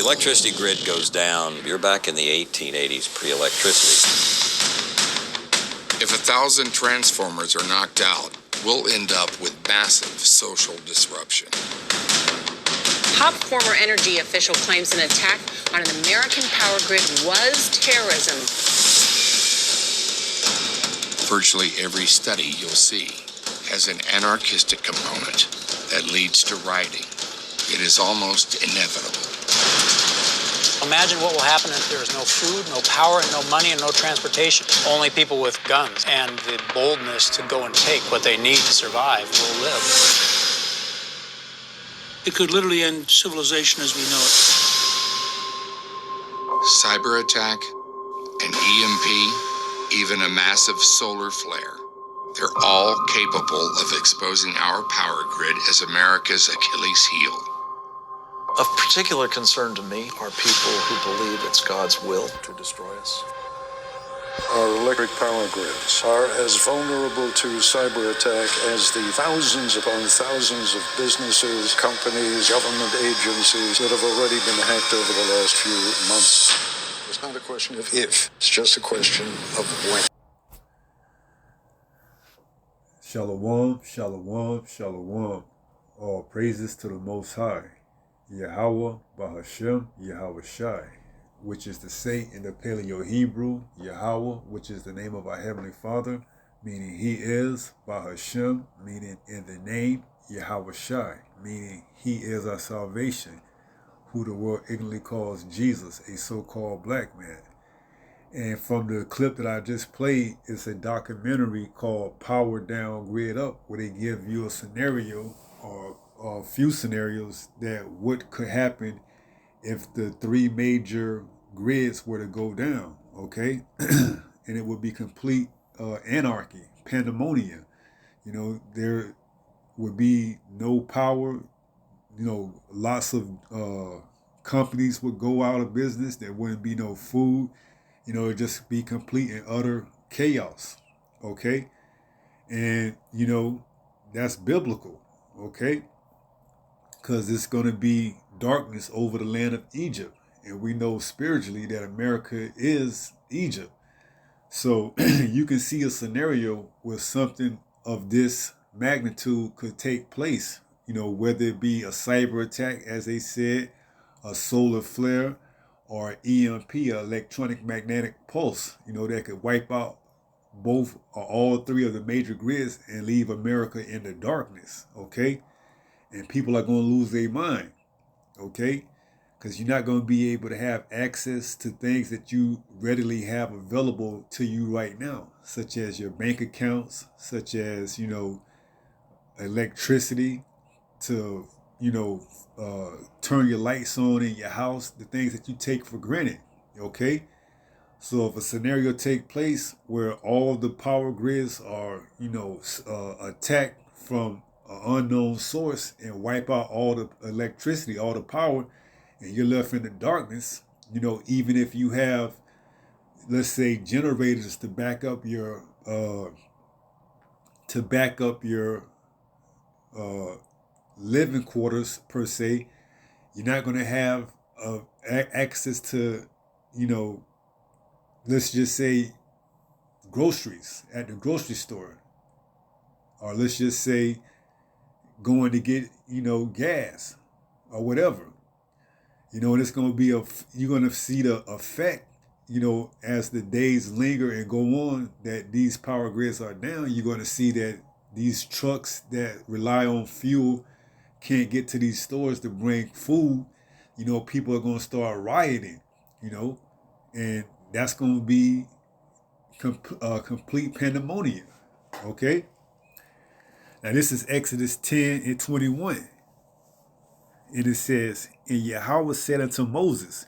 electricity grid goes down, you're back in the 1880s, pre-electricity. If 1,000 transformers are knocked out, we'll end up with massive social disruption. Top former energy official claims an attack on an American power grid was terrorism. Virtually every study you'll see has an anarchistic component that leads to rioting. It is almost inevitable. Imagine what will happen if there is no food, no power, and no money, and no transportation. Only people with guns and the boldness to go and take what they need to survive will live. It could literally end civilization as we know it. Cyber attack, an EMP, even a massive solar flare. They're all capable of exposing our power grid as America's Achilles heel. Of particular concern to me are people who believe it's God's will to destroy us. Our electric power grids are as vulnerable to cyber attack as the thousands upon thousands of businesses, companies, government agencies that have already been hacked over the last few months. It's not a question of if, it's just a question of when. Shalom, shalom, shalom. All praises to the Most High. Yahweh, Bahashem, Yahweh Shai, which is to say in the Paleo-Hebrew, Yahweh, which is the name of our Heavenly Father, meaning He is, Bahashem, meaning in the name, Yahweh Shai, meaning He is our salvation, who the world ignorantly calls Jesus, a so-called black man. And from the clip that I just played, it's a documentary called Power Down, Grid Up, where they give you a scenario or a few scenarios that what could happen if the three major grids were to go down, okay? And it would be complete anarchy, pandemonium. You know, there would be no power, you know, lots of companies would go out of business, there wouldn't be no food, you know, it'd just be complete and utter chaos, okay? And, you know, that's biblical, okay? Because it's going to be darkness over the land of Egypt. And we know spiritually that America is Egypt. So you can see a scenario where something of this magnitude could take place, you know, whether it be a cyber attack, as they said, a solar flare, or EMP, or electronic magnetic pulse, you know, that could wipe out both or all three of the major grids and leave America in the darkness, okay? And people are going to lose their mind, okay? Because you're not going to be able to have access to things that you readily have available to you right now, such as your bank accounts, such as, you know, electricity to, you know, turn your lights on in your house, the things that you take for granted, okay? So if a scenario take place where all the power grids are, you know, attacked from an unknown source and wipe out all the electricity, all the power, and you're left in the darkness, you know, even if you have, let's say, generators to back up your living quarters per se, you're not going to have access to, you know, let's just say groceries at the grocery store, or let's just say going to get, you know, gas or whatever, you know, and it's going to be you're going to see the effect, you know, as the days linger and go on, that these power grids are down. You're going to see that these trucks that rely on fuel can't get to these stores to bring food. You know, people are going to start rioting, you know, and that's going to be complete pandemonium, okay? Now this is Exodus 10 and 21. And it says, and Yahweh said unto Moses,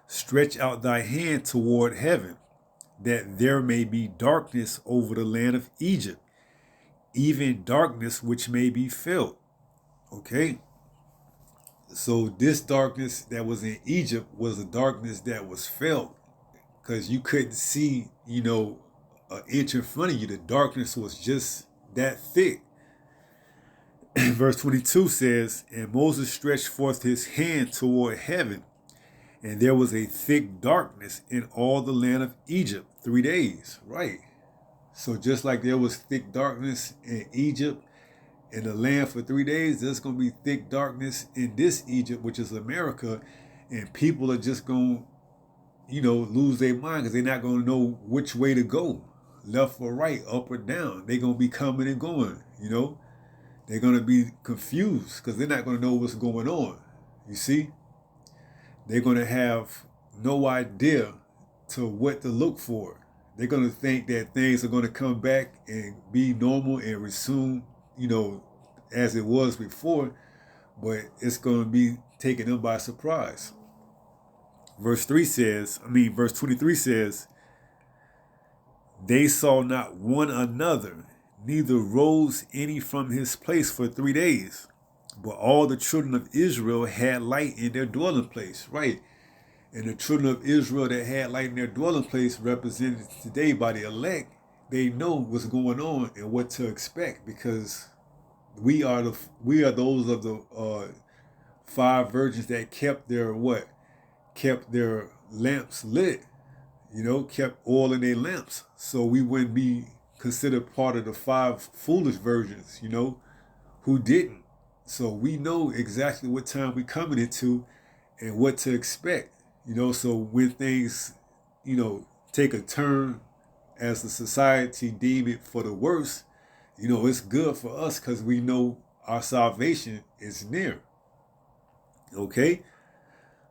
stretch out thy hand toward heaven, that there may be darkness over the land of Egypt, even darkness which may be felt. Okay? So this darkness that was in Egypt was a darkness that was felt, because you couldn't see, you know, an inch in front of you. The darkness was just that thick. Verse 22 says, and Moses stretched forth his hand toward heaven, And there was a thick darkness in all the land of Egypt 3 days. Right. So just like there was thick darkness in Egypt in the land for 3 days, there's going to be thick darkness in this Egypt, which is America. And people are just going to, lose their mind because they're not going to know which way to go, left or right, up or down. They're going to be coming and going, They're going to be confused because they're not going to know what's going on. You see? They're going to have no idea to what to look for. They're going to think that things are going to come back and be normal and resume, as it was before, but it's going to be taking them by surprise. Verse 23 says, they saw not one another, neither rose any from his place for 3 days. But all the children of Israel had light in their dwelling place. Right. And the children of Israel that had light in their dwelling place, represented today by the elect, they know what's going on and what to expect, because we are those of the 5 virgins that kept their lamps lit, kept oil in their lamps. So we wouldn't be considered part of the 5 foolish virgins, who didn't. So we know exactly what time we're coming into and what to expect, so when things, take a turn as the society deem it for the worse, it's good for us because we know our salvation is near. Okay?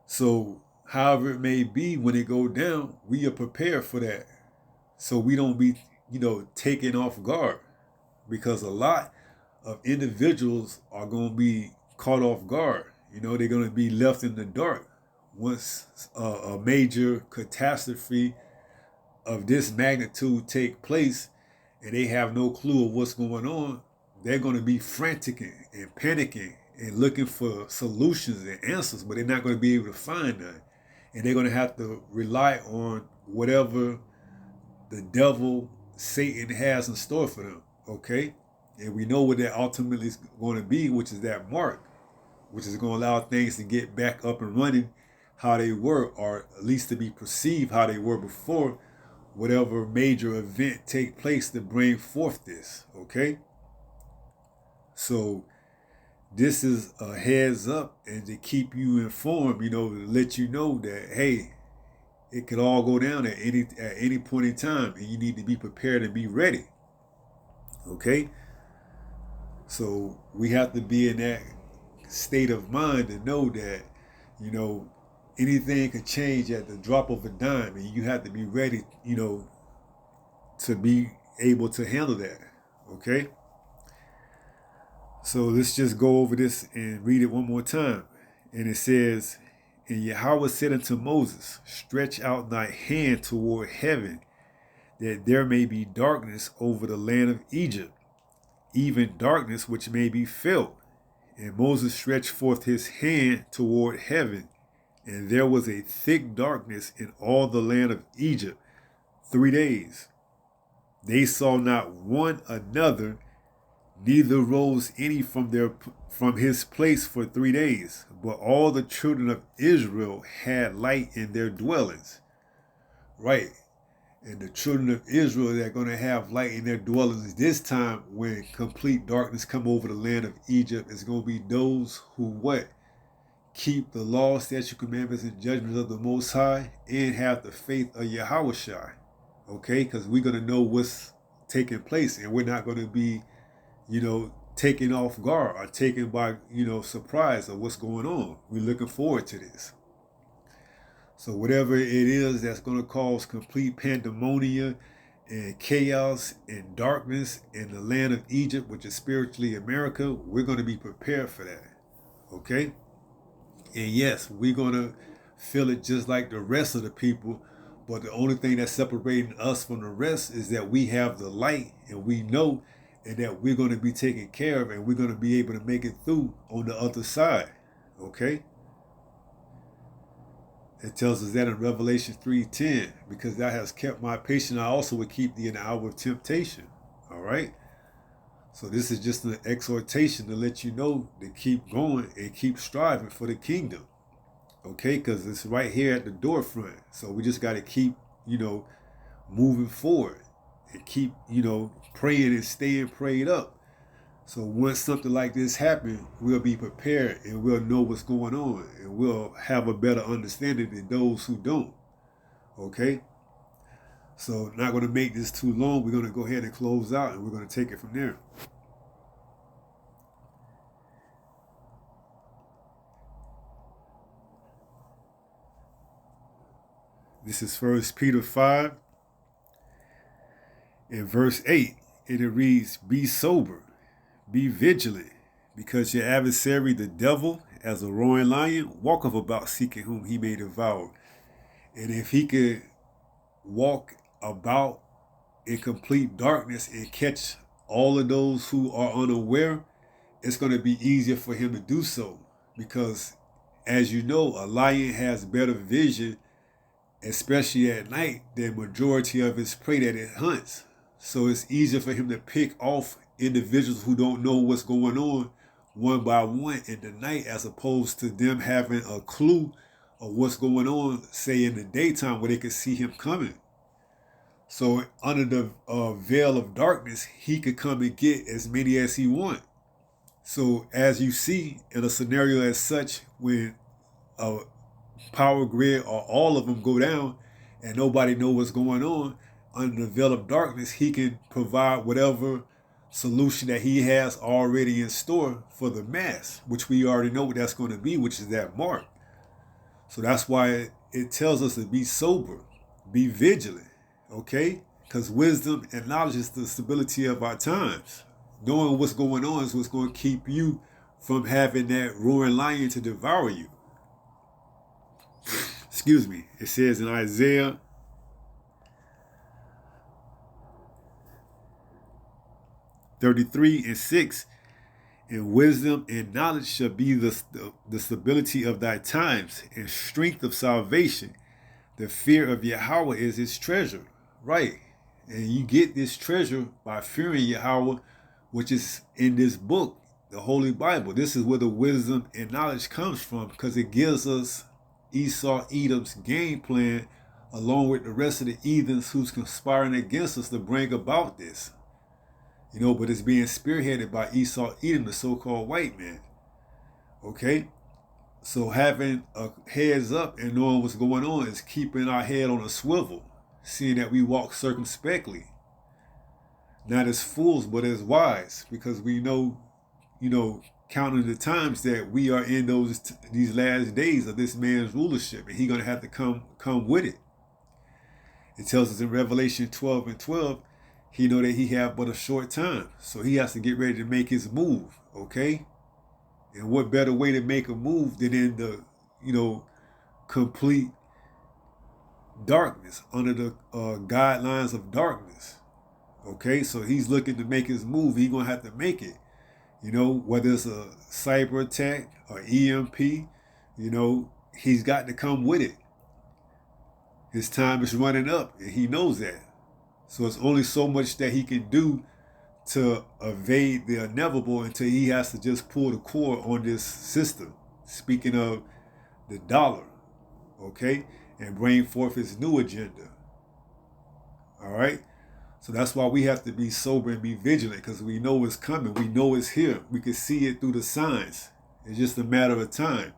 So however it may be when it go down, we are prepared for that. So we don't be, taken off guard, because a lot of individuals are going to be caught off guard. They're going to be left in the dark. Once a major catastrophe of this magnitude take place and they have no clue of what's going on, they're going to be frantic and panicking and looking for solutions and answers, but they're not going to be able to find none. And they're going to have to rely on whatever the devil, Satan, has in store for them. Okay? And we know what that ultimately is going to be, which is that mark, which is going to allow things to get back up and running how they were, or at least to be perceived how they were before whatever major event take place to bring forth this. Okay? So this is a heads up and to keep you informed, to let you know that, hey, it could all go down at any point in time, and you need to be prepared and be ready. Okay? So we have to be in that state of mind to know that, anything could change at the drop of a dime, and you have to be ready, to be able to handle that. Okay? So let's just go over this and read it one more time. And it says, and Yahweh said unto Moses, stretch out thy hand toward heaven, that there may be darkness over the land of Egypt, even darkness which may be felt. And Moses stretched forth his hand toward heaven, and there was a thick darkness in all the land of Egypt 3 days. They saw not one another, neither rose any from his place for 3 days. But all the children of Israel had light in their dwellings. Right. And the children of Israel that are going to have light in their dwellings this time, when complete darkness come over the land of Egypt, is going to be those who what? Keep the law, statutes, commandments, and judgments of the Most High, and have the faith of Yahushua. Okay? Because we're going to know what's taking place, and we're not going to be, taken off guard or taken by, surprise of what's going on. We're looking forward to this. So whatever it is that's going to cause complete pandemonium and chaos and darkness in the land of Egypt, which is spiritually America, we're going to be prepared for that. Okay? And yes, we're going to feel it just like the rest of the people. But the only thing that's separating us from the rest is that we have the light, and we know, and that we're going to be taken care of, and we're going to be able to make it through on the other side. Okay? It tells us that in Revelation 3:10, because thou hast kept my patience, I also will keep thee in the hour of temptation. All right? So this is just an exhortation to let you know to keep going and keep striving for the kingdom. Okay, because it's right here at the door front. So we just got to keep, moving forward and keep, praying and staying prayed up. So once something like this happens, we'll be prepared and we'll know what's going on and we'll have a better understanding than those who don't. Okay? So not going to make this too long. We're going to go ahead and close out and we're going to take it from there. This is 1 Peter 5 in verse 8. And it reads, "Be sober, be vigilant, because your adversary, the devil, as a roaring lion, walketh about seeking whom he may devour." And if he could walk about in complete darkness and catch all of those who are unaware, it's going to be easier for him to do so. Because, as you know, a lion has better vision, especially at night, than majority of his prey that it hunts. So it's easier for him to pick off individuals who don't know what's going on one by one in the night, as opposed to them having a clue of what's going on, say in the daytime, where they could see him coming. So under the veil of darkness, he could come and get as many as he wants. So as you see in a scenario as such, when a power grid or all of them go down and nobody knows what's going on, under the veil of darkness, he can provide whatever solution that he has already in store for the mass, which we already know what that's going to be, which is that mark. So that's why it tells us to be sober, be vigilant, okay? Because wisdom and knowledge is the stability of our times. Knowing what's going on is what's going to keep you from having that roaring lion to devour you. Excuse me. It says in Isaiah 33:6, "And wisdom and knowledge shall be the stability of thy times, and strength of salvation. The fear of Yahweh is his treasure." Right. And you get this treasure by fearing Yahweh, which is in this book, the Holy Bible. This is where the wisdom and knowledge comes from, because it gives us Esau, Edom's game plan, along with the rest of the heathens who's conspiring against us to bring about this. But it's being spearheaded by Esau, Edom, the so-called white man. Okay? So having a heads up and knowing what's going on is keeping our head on a swivel, seeing that we walk circumspectly. Not as fools, but as wise, because we know, counting the times that we are in these last days of this man's rulership, and he's going to have to come with it. It tells us in Revelation 12:12, he know that he have but a short time, so he has to get ready to make his move, okay? And what better way to make a move than in the, complete darkness, under the guidelines of darkness, okay? So he's looking to make his move. He's going to have to make it, whether it's a cyber attack or EMP, he's got to come with it. His time is running up, and he knows that. So it's only so much that he can do to evade the inevitable until he has to just pull the cord on this system. Speaking of the dollar, okay? And bring forth his new agenda. All right? So that's why we have to be sober and be vigilant, because we know it's coming. We know it's here. We can see it through the signs. It's just a matter of time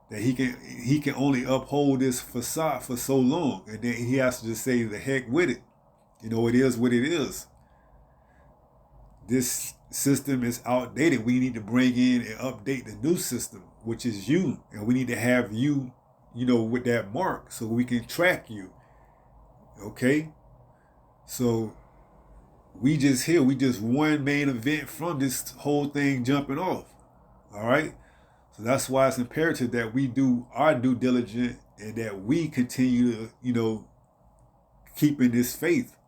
that he can only uphold this facade for so long, and then he has to just say the heck with it. It is what it is. This system is outdated. We need to bring in and update the new system, which is you. And we need to have you, with that mark so we can track you. Okay? So we just one main event from this whole thing jumping off. All right? So that's why it's imperative that we do our due diligence and that we continue to, keep in this faith,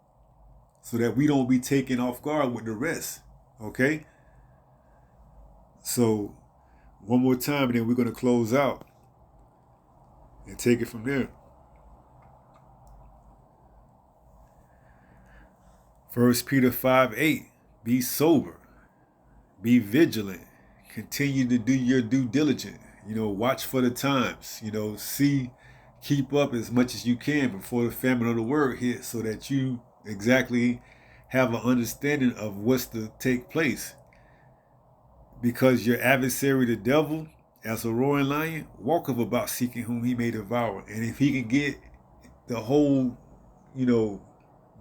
so that we don't be taken off guard with the rest, okay? So, one more time, and then we're going to close out and take it from there. 1 Peter 5:8, "Be sober, be vigilant, continue to do your due diligence, watch for the times, keep up as much as you can before the famine of the word hits, so that you exactly have an understanding of what's to take place. Because your adversary, the devil, as a roaring lion, walketh about seeking whom he may devour. And if he can get the whole,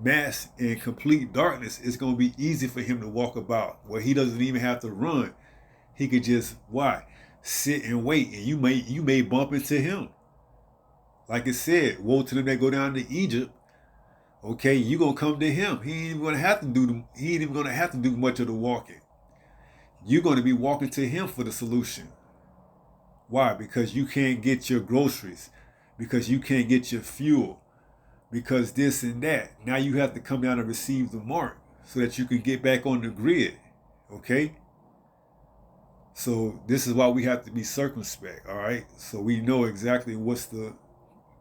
mass in complete darkness, it's going to be easy for him to walk about, where he doesn't even have to run. He could just, sit and wait, and you may bump into him. Like it said, woe to them that go down to Egypt. Okay, you gonna come to him. He ain't even gonna have to do much of the walking. You're gonna be walking to him for the solution. Why? Because you can't get your groceries, because you can't get your fuel, because this and that. Now you have to come down and receive the mark so that you can get back on the grid. Okay? So this is why we have to be circumspect, all right? So we know exactly what's to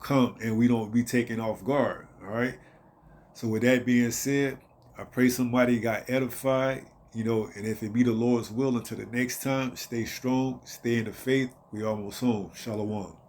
come and we don't be taken off guard, all right? So with that being said, I pray somebody got edified, and if it be the Lord's will, until the next time, stay strong, stay in the faith. We almost home. Shalom.